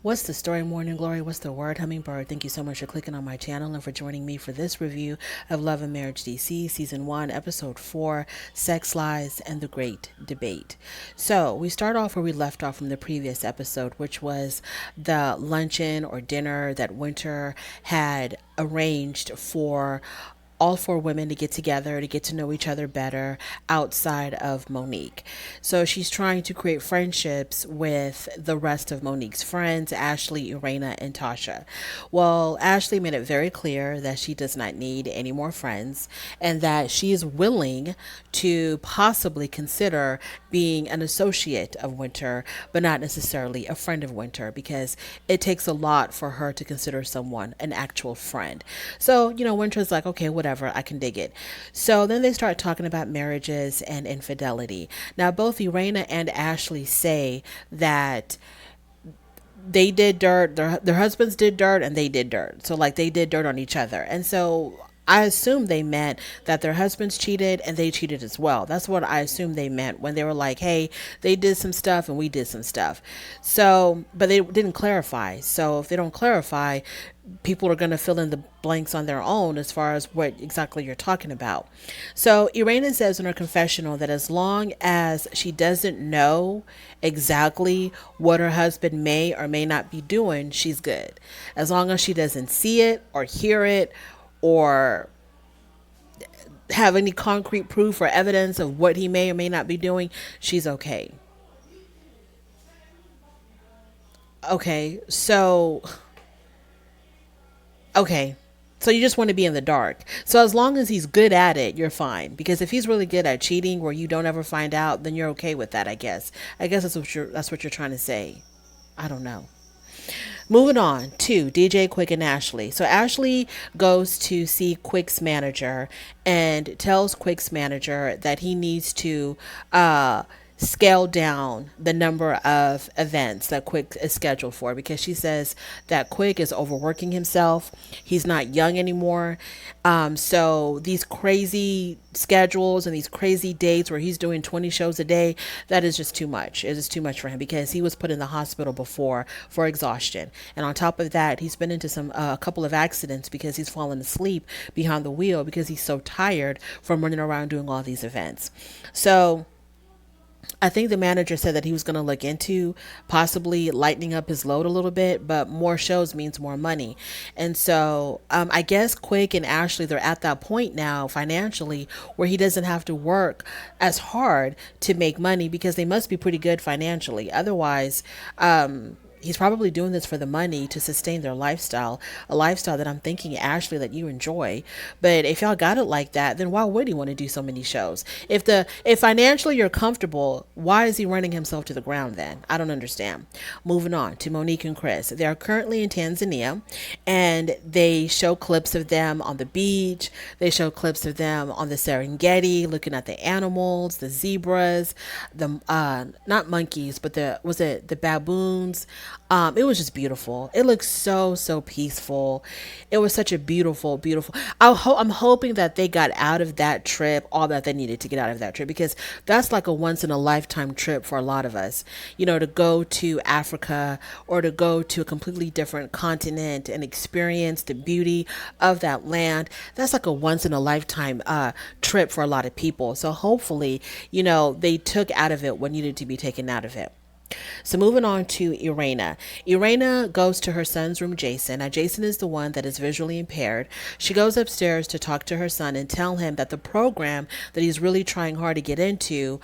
What's the story, Morning Glory? What's the word, Hummingbird? Thank you so much for clicking on my channel and for joining me for this review of Love and Marriage DC, Season 1, Episode 4, Sex Lies and the Great Debate. So, we start off where we left off from the previous episode, which was the luncheon or dinner that Winter had arranged for all four women to get together to get to know each other better outside of Monique. So she's trying to create friendships with the rest of Monique's friends, Ashley, Irena, and Tasha. Well, Ashley made it very clear that she does not need any more friends and that she is willing to possibly consider being an associate of Winter, but not necessarily a friend of Winter because it takes a lot for her to consider someone an actual friend. So, Winter's like, okay, whatever, I can dig it. So then they start talking about marriages and infidelity. Now, both Irena and Ashley say that they did dirt, their husbands did dirt, and they did dirt. So, like, they did dirt on each other. And so I assume they meant that their husbands cheated and they cheated as well. That's what I assume they meant when they were like, hey, they did some stuff and we did some stuff. So, but they didn't clarify. So, if they don't clarify, people are going to fill in the blanks on their own as far as what exactly you're talking about. So Irena says in her confessional that as long as she doesn't know exactly what her husband may or may not be doing, she's good. As long as she doesn't see it or hear it or have any concrete proof or evidence of what he may or may not be doing, she's okay. Okay, so Okay. So you just want to be in the dark. So as long as he's good at it, you're fine. Because if he's really good at cheating where you don't ever find out, then you're okay with that, I guess. I guess that's what you're trying to say. I don't know. Moving on to DJ Quick and Ashley. So Ashley goes to see Quick's manager and tells Quick's manager that he needs to scale down the number of events that Quick is scheduled for because she says that Quick is overworking himself. He's not young anymore. So these crazy schedules and these crazy dates where he's doing 20 shows a day, that is just too much. It is too much for him because he was put in the hospital before for exhaustion. And on top of that, he's been into a couple of accidents because he's fallen asleep behind the wheel because he's so tired from running around doing all these events. So I think the manager said that he was going to look into possibly lightening up his load a little bit, but more shows means more money. And so I guess Quick and Ashley, they're at that point now financially where he doesn't have to work as hard to make money because they must be pretty good financially. Otherwise, he's probably doing this for the money to sustain their lifestyle, a lifestyle that I'm thinking, Ashley, that you enjoy. But if y'all got it like that, then why would he want to do so many shows? If financially you're comfortable, why is he running himself to the ground then? I don't understand. Moving on to Monique and Chris. They are currently in Tanzania and they show clips of them on the beach. They show clips of them on the Serengeti looking at the animals, the zebras, the not monkeys, but the baboons. It was just beautiful. It looked so peaceful. It was such a beautiful. I'm hoping that they got out of that trip all that they needed to get out of that trip because that's like a once in a lifetime trip for a lot of us. To go to Africa or to go to a completely different continent and experience the beauty of that land. That's like a once in a lifetime trip for a lot of people. So hopefully, they took out of it what needed to be taken out of it. So moving on to Irena. Irena goes to her son's room, Jason. Now, Jason is the one that is visually impaired. She goes upstairs to talk to her son and tell him that the program that he's really trying hard to get into,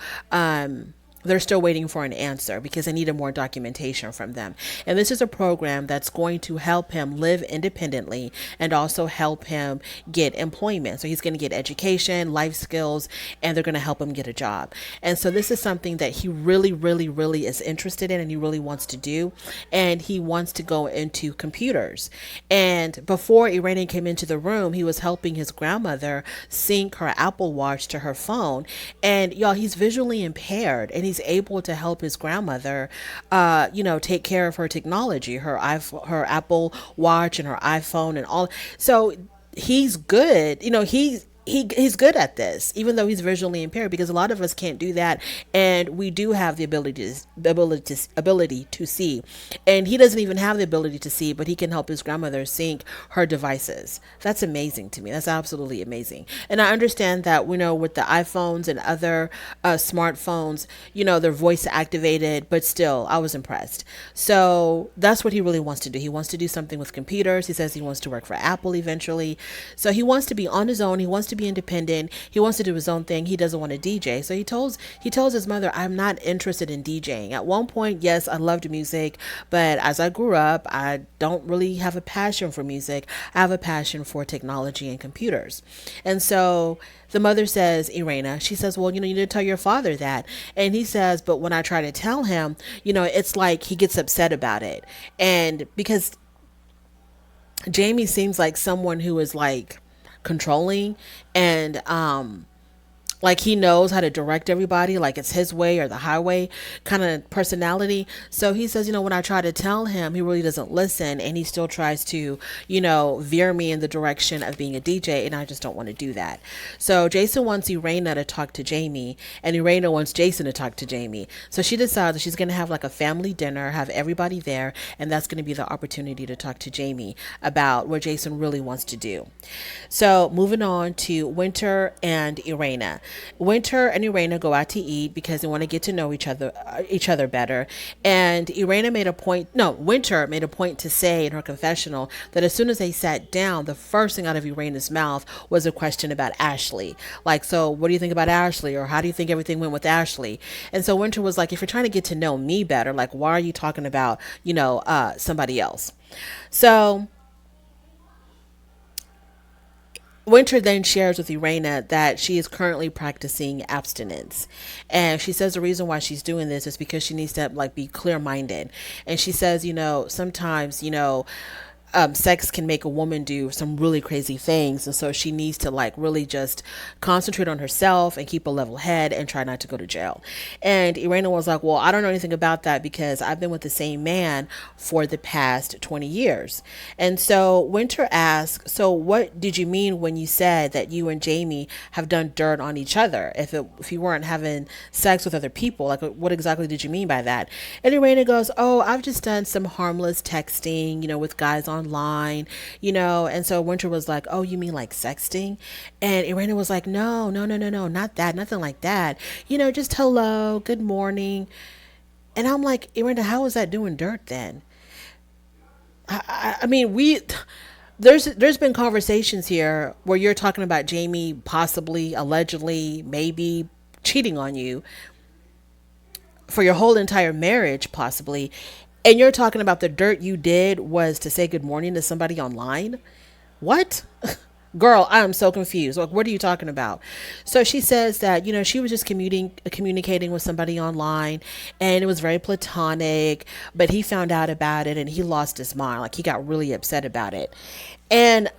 they're still waiting for an answer because they needed more documentation from them. And this is a program that's going to help him live independently and also help him get employment. So he's going to get education, life skills, and they're going to help him get a job. And so this is something that he really is interested in and he really wants to do. And he wants to go into computers. And before Iranian came into the room, he was helping his grandmother sync her Apple Watch to her phone. And y'all, he's visually impaired and he's able to help his grandmother, take care of her technology, her Apple Watch and her iPhone and all. So he's good. he's good at this, even though he's visually impaired, because a lot of us can't do that, and we do have the ability to see, and he doesn't even have the ability to see, but he can help his grandmother sync her devices. That's amazing to me. That's absolutely amazing. And I understand that, with the iPhones and other smartphones, they're voice activated, but still, I was impressed. So that's what he really wants to do. He wants to do something with computers. He says he wants to work for Apple eventually. So he wants to be on his own. He wants to be independent. He wants to do his own thing. He doesn't want to DJ. So he tells his mother, "I'm not interested in DJing." At one point, yes, I loved music, but as I grew up, I don't really have a passion for music. I have a passion for technology and computers. And so the mother says, Irena, she says, "Well, you need to tell your father that." And he says, "But when I try to tell him, it's like he gets upset about it." And because Jamie seems like someone who is like controlling, and like he knows how to direct everybody, like it's his way or the highway kind of personality. So he says, when I try to tell him, he really doesn't listen, and he still tries to, veer me in the direction of being a DJ, and I just don't want to do that. So Jason wants Irena to talk to Jamie, and Irena wants Jason to talk to Jamie. So she decides that she's going to have like a family dinner, have everybody there, and that's going to be the opportunity to talk to Jamie about what Jason really wants to do. So moving on to Winter and Irena. Winter and Irena go out to eat because they want to get to know each other better. And Irena made a point, no, Winter made a point to say in her confessional that as soon as they sat down, the first thing out of Irena's mouth was a question about Ashley. Like, so what do you think about Ashley? Or how do you think everything went with Ashley? And so Winter was like, if you're trying to get to know me better, like, why are you talking about, somebody else? So Winter then shares with Irena that she is currently practicing abstinence. And she says the reason why she's doing this is because she needs to like be clear minded. And she says, sometimes, sex can make a woman do some really crazy things. And so she needs to like really just concentrate on herself and keep a level head and try not to go to jail. And Irena was like, well, I don't know anything about that because I've been with the same man for the past 20 years. And so Winter asked, so what did you mean when you said that you and Jamie have done dirt on each other? If you weren't having sex with other people, like what exactly did you mean by that? And Irena goes, oh, I've just done some harmless texting, with guys online, and so Winter was like, oh, you mean like sexting? And Irena was like, no, no, no, no, no, not that, nothing like that, just hello, good morning. And I'm like, Irena, how is that doing dirt then? I mean, there's been conversations here where you're talking about Jamie possibly, allegedly, maybe cheating on you for your whole entire marriage, possibly. And you're talking about the dirt you did was to say good morning to somebody online? What? Girl, I am so confused. Like, what are you talking about? So she says that, she was just communicating with somebody online, and it was very platonic, but he found out about it and he lost his mind. Like, he got really upset about it. And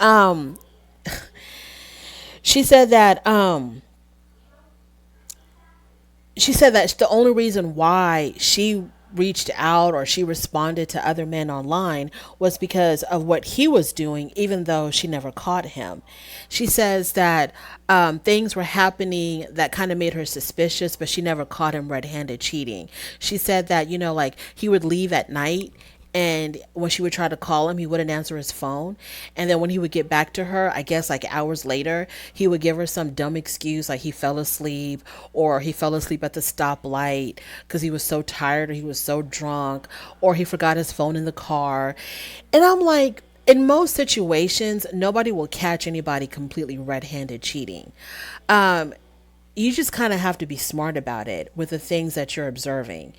she said that the only reason why she reached out or she responded to other men online was because of what he was doing, even though she never caught him. She says that things were happening that kind of made her suspicious, but she never caught him red-handed cheating. She said that, like he would leave at night, and when she would try to call him, he wouldn't answer his phone. And then when he would get back to her, I guess like hours later, he would give her some dumb excuse like he fell asleep, or he fell asleep at the stoplight because he was so tired, or he was so drunk, or he forgot his phone in the car. And I'm like, in most situations, nobody will catch anybody completely red-handed cheating. You just kind of have to be smart about it with the things that you're observing.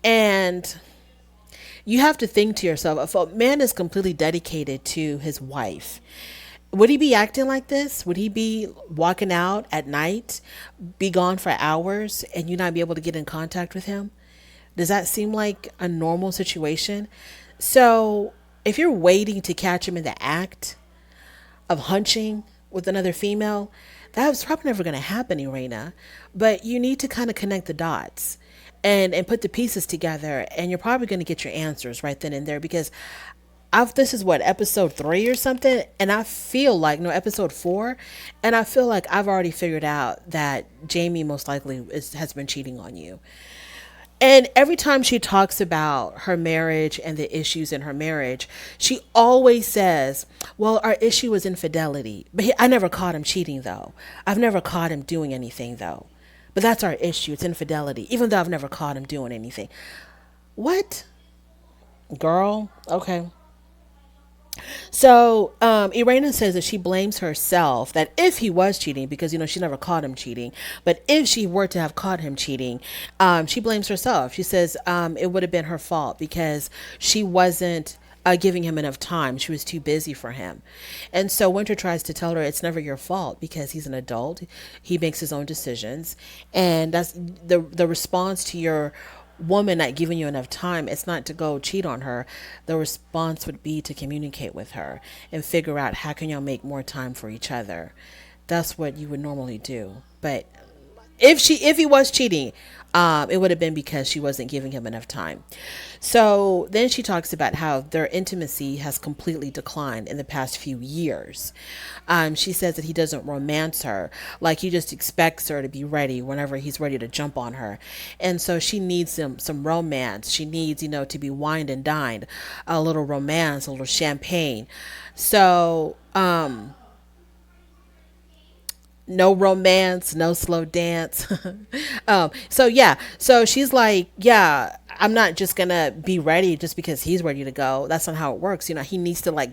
And you have to think to yourself, if a man is completely dedicated to his wife, would he be acting like this? Would he be walking out at night, be gone for hours, and you not be able to get in contact with him? Does that seem like a normal situation? So if you're waiting to catch him in the act of hunching with another female, that's probably never going to happen, Irena. But you need to kind of connect the dots and put the pieces together, and you're probably going to get your answers right then and there, because this is what, episode 3 or something, and I feel like, no, episode 4, and I feel like I've already figured out that Jamie most likely has been cheating on you. And every time she talks about her marriage and the issues in her marriage, she always says, well, our issue was infidelity. But I never caught him cheating, though. I've never caught him doing anything, though. But that's our issue. It's infidelity, even though I've never caught him doing anything. What? Girl? Okay. So Irena says that she blames herself that if he was cheating, because she never caught him cheating, but if she were to have caught him cheating, she blames herself. She says it would have been her fault because she wasn't giving him enough time. She was too busy for him. And so Winter tries to tell her it's never your fault because he's an adult. He makes his own decisions. And that's the response to your woman not giving you enough time. It's not to go cheat on her. The response would be to communicate with her and figure out how can y'all make more time for each other. That's what you would normally do. But if he was cheating, it would have been because she wasn't giving him enough time. So then she talks about how their intimacy has completely declined in the past few years. She says that he doesn't romance her, like he just expects her to be ready whenever he's ready to jump on her. And so she needs some romance. She needs, to be wined and dined, a little romance, a little champagne. So no romance, no slow dance. So yeah, so she's like, yeah, I'm not just gonna be ready just because he's ready to go. That's not how it works. He needs to, like,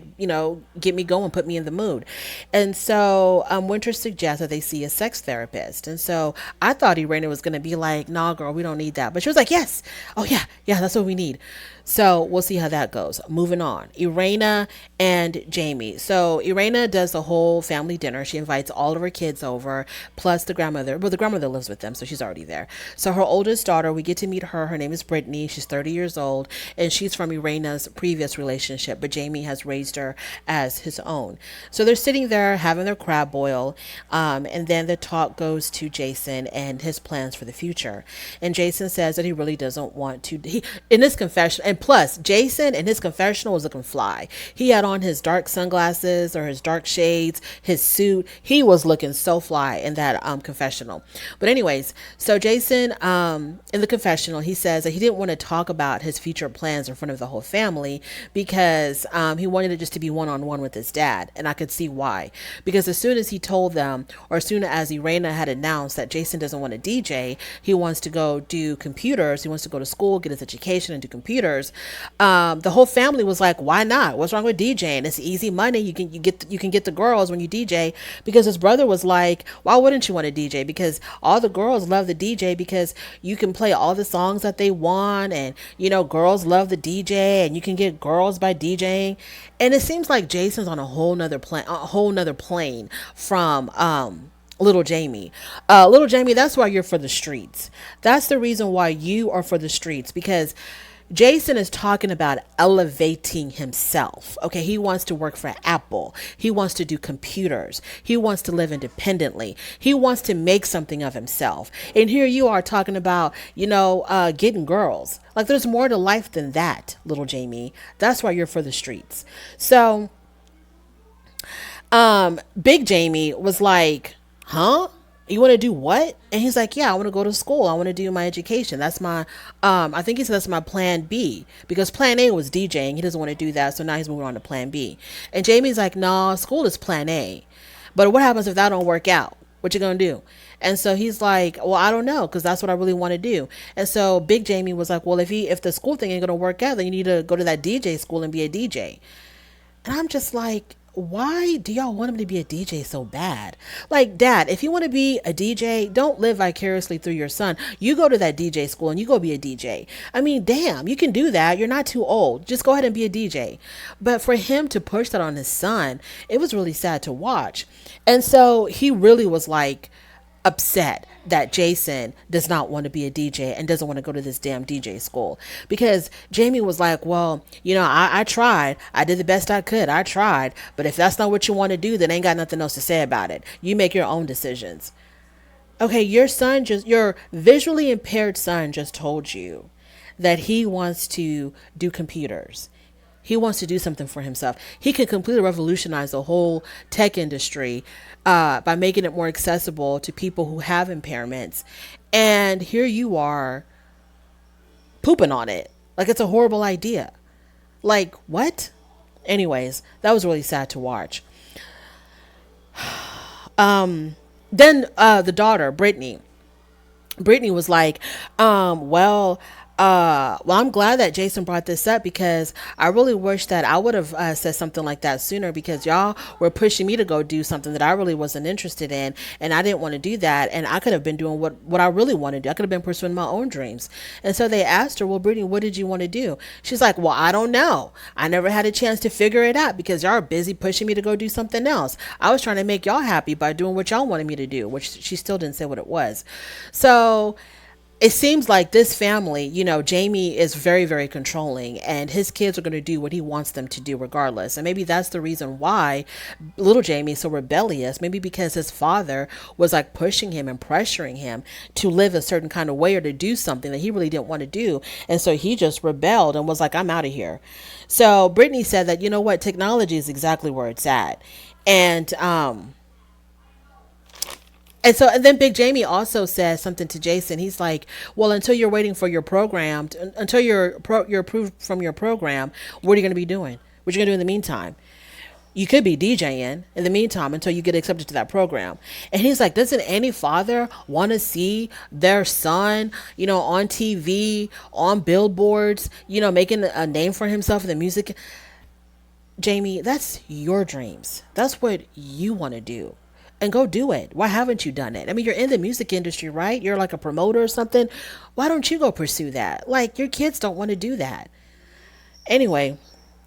get me going, put me in the mood. And so Winter suggests that they see a sex therapist. And so I thought Irena was gonna be like, nah, girl, we don't need that. But she was like, yes, oh yeah, that's what we need. So we'll see how that goes. Moving on. Irena and Jamie. So Irena does the whole family dinner. She invites all of her kids over, plus the grandmother. Well, the grandmother lives with them, so she's already there. So her oldest daughter, we get to meet her. Her name is Brittany. She's 30 years old, and she's from Irena's previous relationship, but Jamie has raised her as his own. So they're sitting there having their crab boil, and then the talk goes to Jason and his plans for the future. And Jason says that he really doesn't want to. In his confession, and plus, Jason in his confessional was looking fly. He had on his dark sunglasses or his dark shades, his suit. He was looking so fly in that confessional. But anyways, so Jason, in the confessional, he says that he didn't want to talk about his future plans in front of the whole family because he wanted it just to be one-on-one with his dad. And I could see why. Because as soon as he told them, or as soon as Irena had announced that Jason doesn't want to DJ, he wants to go do computers. He wants to go to school, get his education, and do computers. The whole family was like, why not? What's wrong with DJing? It's easy money. You can get the girls when you DJ. Because his brother was like, why wouldn't you want to DJ? Because all the girls love the DJ because you can play all the songs that they want, and girls love the DJ, and you can get girls by DJing. And it seems like Jason's on a whole nother plane from Little Jamie. Little Jamie, that's why you're for the streets. That's the reason why you are for the streets, because Jason is talking about elevating himself. Okay, he wants to work for Apple. He wants to do computers. He wants to live independently. He wants to make something of himself. And here you are talking about, getting girls. Like, there's more to life than that, Little Jamie. That's why you're for the streets. So, Big Jamie was like, huh? You want to do what? And he's like, yeah, I want to go to school. I want to do my education. That's my, I think he said that's my plan B, because plan A was DJing. He doesn't want to do that. So now he's moving on to plan B. And Jamie's like, no, school is plan A. But what happens if that don't work out? What you going to do? And so he's like, well, I don't know, because that's what I really want to do. And so Big Jamie was like, well, if the school thing ain't going to work out, then you need to go to that DJ school and be a DJ. And I'm just like, why do y'all want him to be a DJ so bad? Like, Dad, if you want to be a DJ, don't live vicariously through your son. You go to that DJ school and you go be a DJ. I mean, damn, you can do that. You're not too old. Just go ahead and be a DJ. But for him to push that on his son, it was really sad to watch. And so he really was like upset that Jason does not want to be a DJ and doesn't want to go to this damn DJ school, because Jamie was like, well, I tried. I did the best I could. I tried. But if that's not what you want to do, then ain't got nothing else to say about it. You make your own decisions. Okay, your visually impaired son just told you that he wants to do computers. He wants to do something for himself. He can completely revolutionize the whole tech industry by making it more accessible to people who have impairments. And here you are pooping on it. Like it's a horrible idea. Like, what? Anyways, that was really sad to watch. Then the daughter, Brittany was like, well, I'm glad that Jason brought this up because I really wish that I would have said something like that sooner because y'all were pushing me to go do something that I really wasn't interested in, and I didn't want to do that, and I could have been doing what I really wanted to do. I could have been pursuing my own dreams. And so they asked her, well, Brittany, what did you want to do? She's like, well, I don't know. I never had a chance to figure it out because y'all are busy pushing me to go do something else. I was trying to make y'all happy by doing what y'all wanted me to do, which she still didn't say what it was. So it seems like this family, Jamie is very, very controlling, and his kids are going to do what he wants them to do regardless. And maybe that's the reason why little Jamie is so rebellious. Maybe because his father was like pushing him and pressuring him to live a certain kind of way or to do something that he really didn't want to do. And so he just rebelled and was like, I'm out of here. So Brittany said that, you know what, technology is exactly where it's at. And, and then Big Jamie also says something to Jason. He's like, "Well, until you're waiting for your program, until you're approved from your program, what are you going to be doing? What are you going to do in the meantime? You could be DJing in the meantime until you get accepted to that program." And he's like, "Doesn't any father want to see their son, on TV, on billboards, making a name for himself in the music?" Jamie, that's your dreams. That's what you want to do. And go do it. Why haven't you done it? I mean, you're in the music industry, right? You're like a promoter or something. Why don't you go pursue that? Like, your kids don't want to do that. Anyway,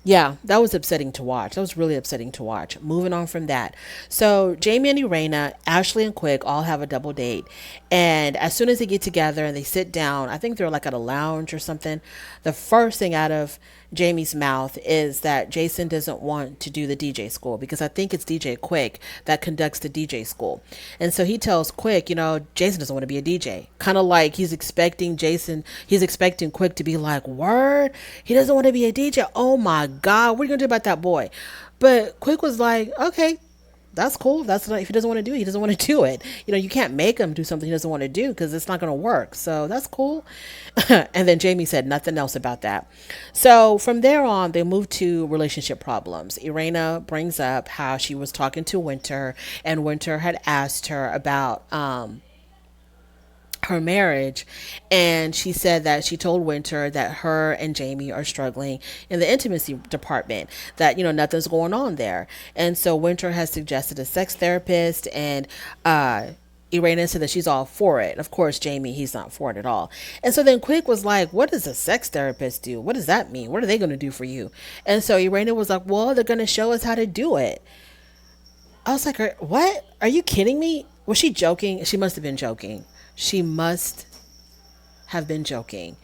yeah, that was upsetting to watch. That was really upsetting to watch. Moving on from that. So Jamie and Irena, Ashley and Quick all have a double date. And as soon as they get together and they sit down, I think they're like at a lounge or something, the first thing out of Jamie's mouth is that Jason doesn't want to do the DJ school because I think it's DJ Quick that conducts the DJ school. And so he tells Quick, Jason doesn't want to be a DJ. Kind of like he's expecting Quick to be like, word? He doesn't want to be a DJ. Oh my God, what are you going to do about that boy? But Quick was like, okay, that's cool. That's not, if he doesn't want to do it, he doesn't want to do it. You can't make him do something he doesn't want to do because it's not going to work. So that's cool. And then Jamie said nothing else about that. So from there on, they moved to relationship problems. Irena brings up how she was talking to Winter, and Winter had asked her about her marriage, and she said that she told Winter that her and Jamie are struggling in the intimacy department, that nothing's going on there. And so Winter has suggested a sex therapist, and Irena said that she's all for it. Of course, Jamie, he's not for it at all. And so then Quick was like, what does a sex therapist do? What does that mean? What are they going to do for you? And so Irena was like, well, they're going to show us how to do it. I was like, what? Are you kidding me? Was she joking? She must have been joking. She must have been joking.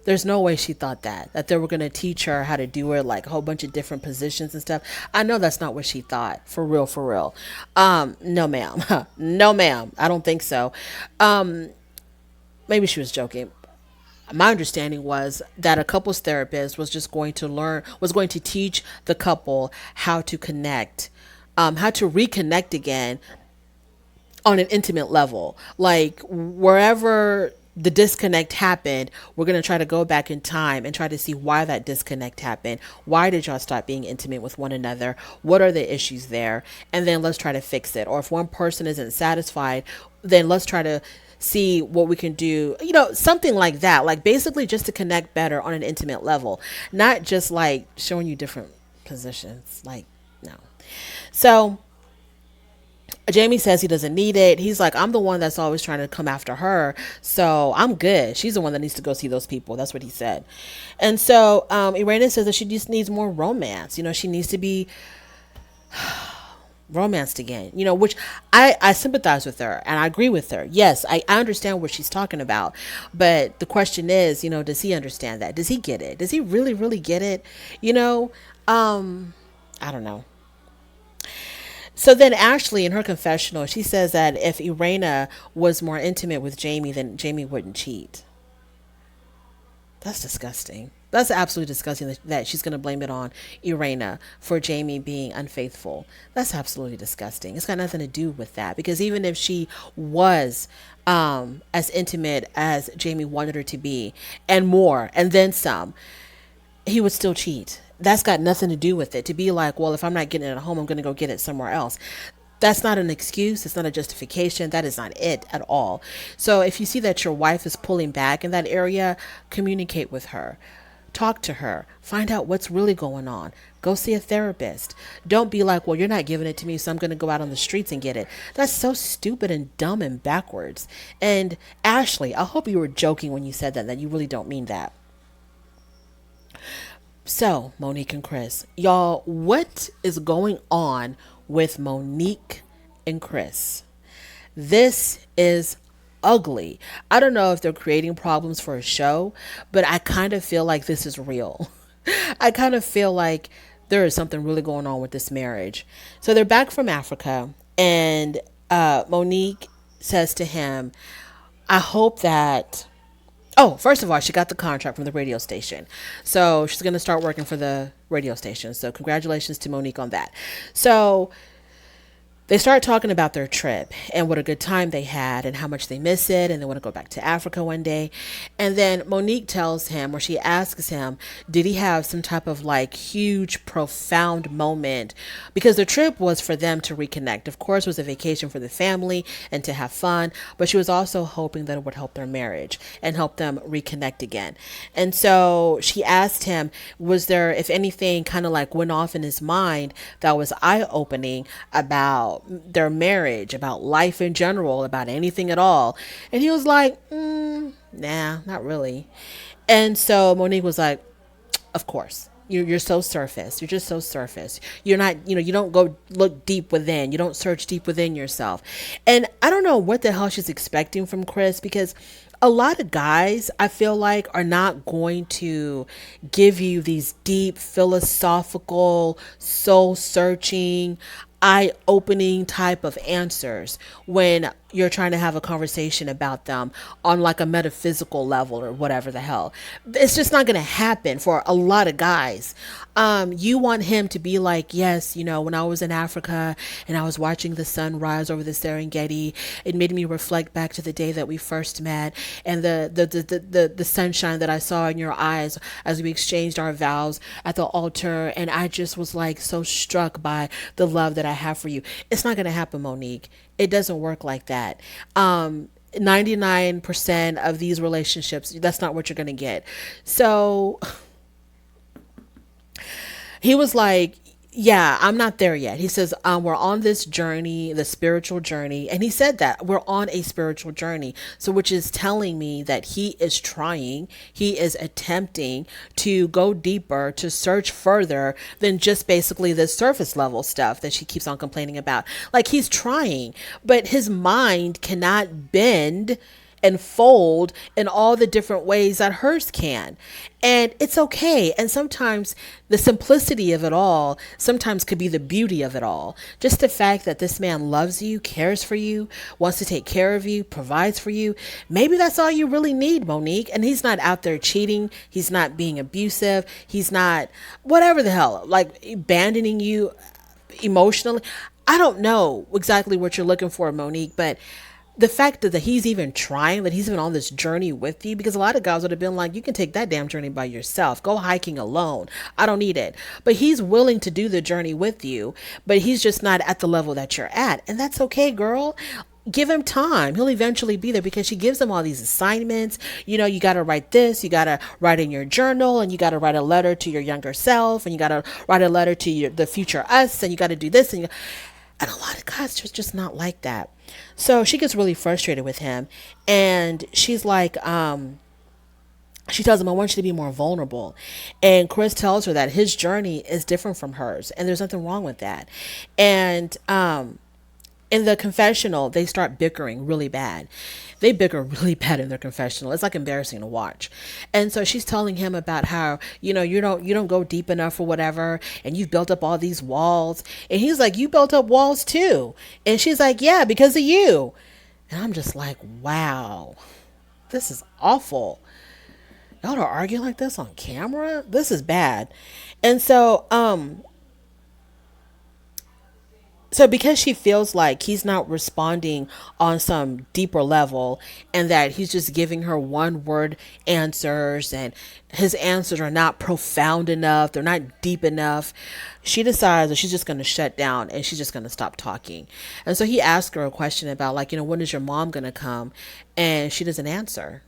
There's no way she thought that they were going to teach her how to do it, like a whole bunch of different positions and stuff. I know that's not what she thought. For real, for real. No, ma'am. No, ma'am. I don't think so. Maybe she was joking. My understanding was that a couples therapist was just going to teach the couple how to connect, how to reconnect again on an intimate level. Like wherever the disconnect happened, we're going to try to go back in time and try to see why that disconnect happened. Why did y'all stop being intimate with one another? What are the issues there? And then let's try to fix it. Or if one person isn't satisfied, then let's try to see what we can do, something like that. Like basically just to connect better on an intimate level, not just like showing you different positions. Like, no. So Jamie says he doesn't need it. He's like, I'm the one that's always trying to come after her, so I'm good. She's the one that needs to go see those people. That's what he said. And so Irena says that she just needs more romance. She needs to be romanced again, which I sympathize with her and I agree with her. Yes, I understand what she's talking about. But the question is, does he understand that? Does he get it? Does he really, really get it? I don't know. So then Ashley, in her confessional, she says that if Irena was more intimate with Jamie, then Jamie wouldn't cheat. That's disgusting. That's absolutely disgusting that she's going to blame it on Irena for Jamie being unfaithful. That's absolutely disgusting. It's got nothing to do with that because even if she was as intimate as Jamie wanted her to be and more and then some, he would still cheat. That's got nothing to do with it. To be like, well, if I'm not getting it at home, I'm going to go get it somewhere else. That's not an excuse. It's not a justification. That is not it at all. So if you see that your wife is pulling back in that area, communicate with her. Talk to her. Find out what's really going on. Go see a therapist. Don't be like, well, you're not giving it to me, so I'm going to go out on the streets and get it. That's so stupid and dumb and backwards. And Ashley, I hope you were joking when you said that you really don't mean that. So, Monique and Chris, y'all, what is going on with Monique and Chris? This is ugly. I don't know if they're creating problems for a show, but I kind of feel like this is real. I kind of feel like there is something really going on with this marriage. So they're back from Africa, and Monique says to him, I hope that. Oh, first of all, she got the contract from the radio station. So she's going to start working for the radio station. So congratulations to Monique on that. So they start talking about their trip and what a good time they had and how much they miss it and they want to go back to Africa one day. And then Monique tells him, or she asks him, did he have some type of like huge, profound moment? Because the trip was for them to reconnect. Of course, it was a vacation for the family and to have fun, but she was also hoping that it would help their marriage and help them reconnect again. And so she asked him, was there, if anything, kind of like went off in his mind that was eye opening about their marriage, about life in general, about anything at all? And he was like, nah, not really. And so Monique was like, of course. You're so surface. You're just so surface. You're not, you don't go look deep within. You don't search deep within yourself. And I don't know what the hell she's expecting from Chris, because a lot of guys, I feel like, are not going to give you these deep, philosophical, soul searching, eye opening type of answers when you're trying to have a conversation about them on like a metaphysical level or whatever the hell. It's just not going to happen for a lot of guys. You want him to be like, yes, when I was in Africa and I was watching the sun rise over the Serengeti, it made me reflect back to the day that we first met and the sunshine that I saw in your eyes as we exchanged our vows at the altar. And I just was like so struck by the love that I have for you. It's not going to happen, Monique. It doesn't work like that. 99% of these relationships, that's not what you're going to get. So he was like, yeah, I'm not there yet. He says, we're on this journey, the spiritual journey. And he said that we're on a spiritual journey. So, which is telling me that he is trying, he is attempting to go deeper, to search further than just basically the surface level stuff that she keeps on complaining about. Like, he's trying, but his mind cannot bend and fold in all the different ways that hers can. And it's okay. And sometimes the simplicity of it all sometimes could be the beauty of it all. Just the fact that this man loves you, cares for you, wants to take care of you, provides for you. Maybe that's all you really need, Monique. And he's not out there cheating. He's not being abusive. He's not whatever the hell, like abandoning you emotionally. I don't know exactly what you're looking for, Monique, but the fact that he's even trying, that he's even on this journey with you, because a lot of guys would have been like, you can take that damn journey by yourself. Go hiking alone. I don't need it. But he's willing to do the journey with you, but he's just not at the level that you're at. And that's okay, girl. Give him time. He'll eventually be there, because she gives him all these assignments. You got to write this, you got to write in your journal, and you got to write a letter to your younger self, and you got to write a letter to the future us, and you got to do this. And a lot of guys just not like that. So she gets really frustrated with him, and she's like, she tells him, I want you to be more vulnerable. And Chris tells her that his journey is different from hers, and there's nothing wrong with that. And in the confessional, they start bickering really bad. They bicker really bad in their confessional. It's like embarrassing to watch. And so she's telling him about how, you don't go deep enough or whatever, and you've built up all these walls. And he's like, you built up walls too. And she's like, yeah, because of you. And I'm just like, wow, this is awful. Y'all are arguing like this on camera? This is bad. And so because she feels like he's not responding on some deeper level, and that he's just giving her one word answers, and his answers are not profound enough, they're not deep enough, she decides that she's just going to shut down and she's just going to stop talking. And so he asked her a question about, like, when is your mom going to come? And she doesn't answer.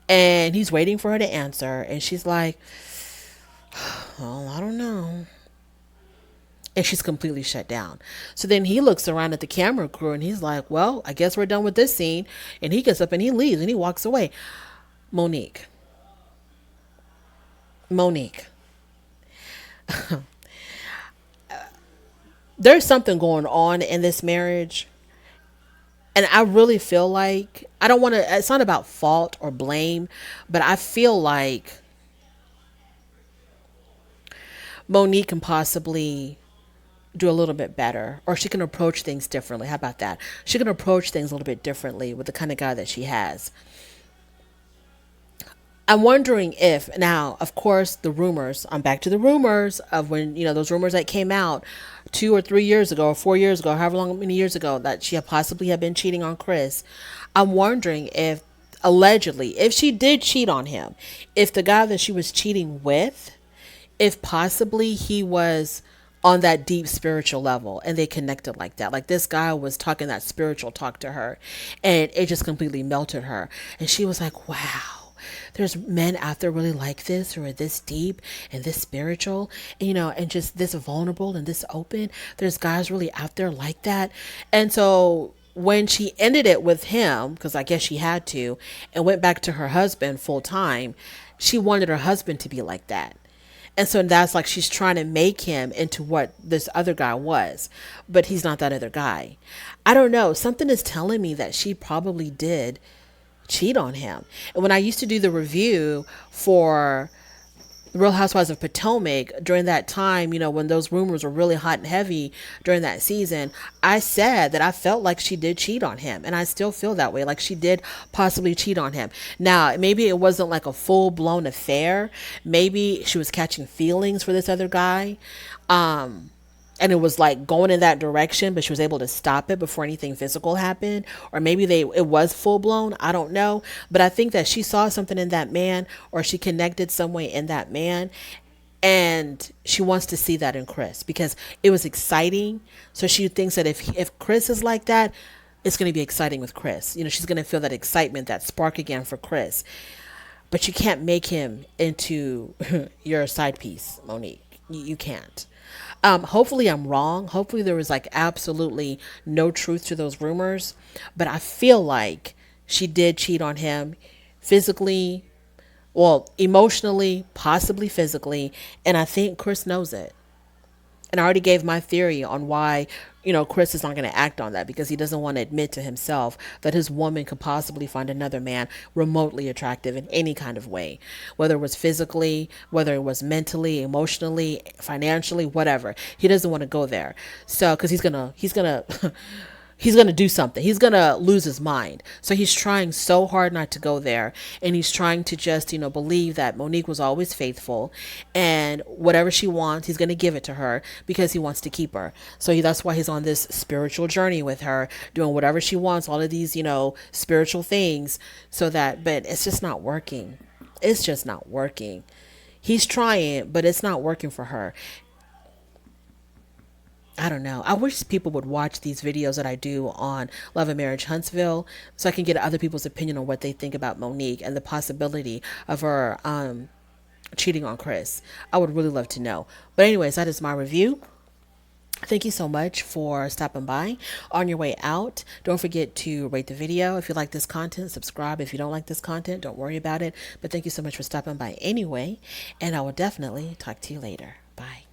And he's waiting for her to answer, and she's like, "Oh, I don't know." And she's completely shut down. So then he looks around at the camera crew and he's like, "Well, I guess we're done with this scene." And he gets up and he leaves and he walks away. Monique. Monique. There's something going on in this marriage. And I really feel like, I don't want to, it's not about fault or blame, but I feel like Monique can possibly do a little bit better, or she can approach things differently. How about that? She can approach things a little bit differently with the kind of guy that she has. I'm wondering if now, of course, the rumors, I'm back to the rumors of when, those rumors that came out 2 or 3 years ago or 4 years ago, however long, many years ago, that she had possibly had been cheating on Chris. I'm wondering if, allegedly, if she did cheat on him, if the guy that she was cheating with, if possibly he was on that deep spiritual level and they connected like that. Like, this guy was talking that spiritual talk to her, and it just completely melted her. And she was like, wow, there's men out there really like this, who are this deep and this spiritual, and just this vulnerable and this open. There's guys really out there like that. And so when she ended it with him, because I guess she had to, and went back to her husband full time, she wanted her husband to be like that. And so that's like she's trying to make him into what this other guy was, but he's not that other guy. I don't know. Something is telling me that she probably did cheat on him. And when I used to do the review for Real Housewives of Potomac during that time, when those rumors were really hot and heavy during that season, I said that I felt like she did cheat on him. And I still feel that way, like she did possibly cheat on him. Now, maybe it wasn't like a full blown affair. Maybe she was catching feelings for this other guy. And it was like going in that direction, but she was able to stop it before anything physical happened. Or maybe it was full blown. I don't know. But I think that she saw something in that man, or she connected some way in that man. And she wants to see that in Chris because it was exciting. So she thinks that if Chris is like that, it's going to be exciting with Chris. She's going to feel that excitement, that spark again for Chris. But you can't make him into your side piece, Monique. You can't. Hopefully I'm wrong. Hopefully there was like absolutely no truth to those rumors, but I feel like she did cheat on him physically, well, emotionally, possibly physically, and I think Chris knows it. And I already gave my theory on why, Chris is not going to act on that, because he doesn't want to admit to himself that his woman could possibly find another man remotely attractive in any kind of way, whether it was physically, whether it was mentally, emotionally, financially, whatever. He doesn't want to go there. So, because he's going to do something. He's going to lose his mind. So he's trying so hard not to go there. And he's trying to just, believe that Monique was always faithful, and whatever she wants, he's going to give it to her because he wants to keep her. So that's why he's on this spiritual journey with her, doing whatever she wants, all of these, spiritual things, but it's just not working. It's just not working. He's trying, but it's not working for her. I don't know. I wish people would watch these videos that I do on Love and Marriage Huntsville, so I can get other people's opinion on what they think about Monique and the possibility of her cheating on Chris. I would really love to know. But anyways, that is my review. Thank you so much for stopping by. On your way out, don't forget to rate the video if you like this content. Subscribe if you don't like this content. Don't worry about it. But thank you so much for stopping by anyway. And I will definitely talk to you later. Bye.